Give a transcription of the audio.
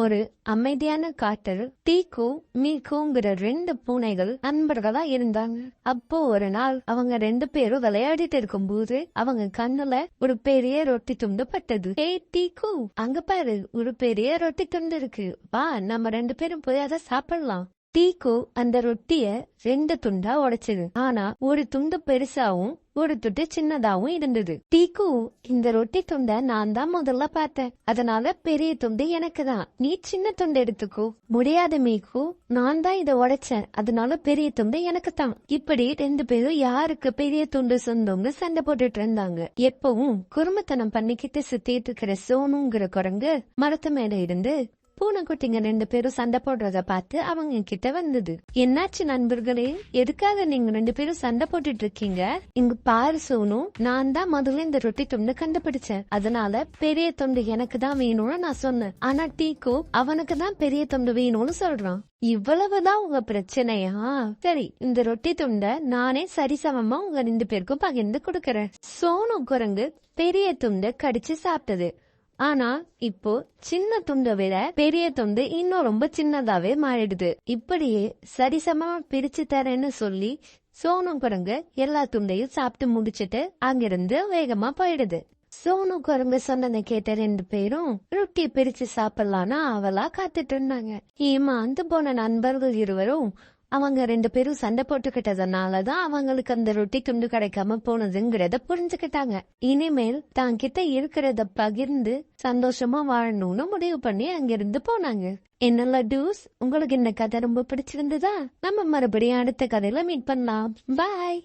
ஒரு அமைதியான காட்டில் டீக்கு மீக்குங்கிற 2 பூனைகள் நண்பர்களா இருந்தாங்க. அப்போ ஒரு நாள் அவங்க 2 பேரும் விளையாடிட்டு இருக்கும் போது அவங்க கண்ணுல ஒரு பெரிய ரொட்டி துண்டு பட்டது. ஏய் டீக்கு, அங்க பாரு, ஒரு பெரிய ரொட்டி துண்டு இருக்கு, வா நம்ம 2 பேரும் போய் அதை சாப்பிடலாம். டீக்கு அந்த ரொட்டிய 2 துண்டா உடைச்சது. ஆனா ஒரு துண்டு பெருசாவும் ஒரு துண்டு சின்னதாவும் இருந்தது. டீக்கு, இந்த ரொட்டி துண்டை நான் தான் முதல்ல பார்த்தேன், அதனால பெரிய துண்டு எனக்கு தான், நீ சின்ன துண்டு எடுத்துக்கோ. முடியாத மீக்கு, நான் தான் இதை உடைச்சேன், அதனால பெரிய துண்டு எனக்கு தான். இப்படி 2 பேரும் யாருக்கு பெரிய துண்டு சொந்தம்னு சண்டை போட்டுட்டு இருந்தாங்க. எப்பவும் குறும்புத்தனம் பண்ணிக்கிட்டு சுத்திட்டு இருக்கிற சோனுங்கிற குரங்கு மரத்து மேல இருந்து பூனைக்குட்டிங்க 2 பேரும் சண்டை போடுறத பார்த்து அவங்க கிட்ட வந்தது. என்னாச்சு நண்பர்களே, எதுக்காக நீங்க 2 பேரும் சண்டை போட்டுட்டு இருக்கீங்க? இங்க பாரு சோனு, நான் தான் முதல்ல இந்த ரொட்டி துண்டு கண்டுபிடிச்சேன், அதனால பெரிய துண்டு எனக்கு தான் வேணும்னு நான் சொன்னேன். ஆனா டீக்கு அவனுக்கு தான் பெரிய துண்டு வேணும்னு சொல்றான். இவ்வளவுதான் உங்க பிரச்சனையா? சரி, இந்த ரொட்டி துண்டை நானே சரிசமமா உங்க 2 பேருக்கும் பகிர்ந்து கொடுக்கறேன். சோனு குரங்கு பெரிய துண்டை கடிச்சு சாப்பிட்டது. ஆனா இப்போ சின்ன துண்டை விட பெரிய துண்டு இன்னும் ரொம்ப சின்னதாவே மாறிடுது. இப்படியே சரிசமமா பிரிச்சு தரேன்னு சொல்லி சோனு குரங்கு எல்லா துண்டையும் சாப்பிட்டு முடிச்சிட்டு அங்கிருந்து வேகமா போயிடுது. சோனு குரங்கு சொன்னதை கேட்ட 2 பேரும் ரொட்டி பிரிச்சு சாப்பிடலான்னு அவளா காத்துட்டு இருந்தாங்க. ஏமாந்து போன நண்பர்கள் இருவரும் அவங்க 2 பேரும் சண்டை போட்டுக்கிட்டதுனாலதான் அவங்களுக்கு அந்த ரொட்டி துண்டு கிடைக்காம போனதுங்கிறத புரிஞ்சுக்கிட்டாங்க. இனிமேல் தான் கிட்ட இருக்கிறத பகிர்ந்து சந்தோஷமா வாழணும்னு முடிவு பண்ணி அங்கிருந்து போனாங்க. என்ன லட்டூஸ், உங்களுக்கு இந்த கதை ரொம்ப பிடிச்சிருந்ததா? நம்ம மறுபடியும் அடுத்த கதையில மீட் பண்ணலாம். பாய்.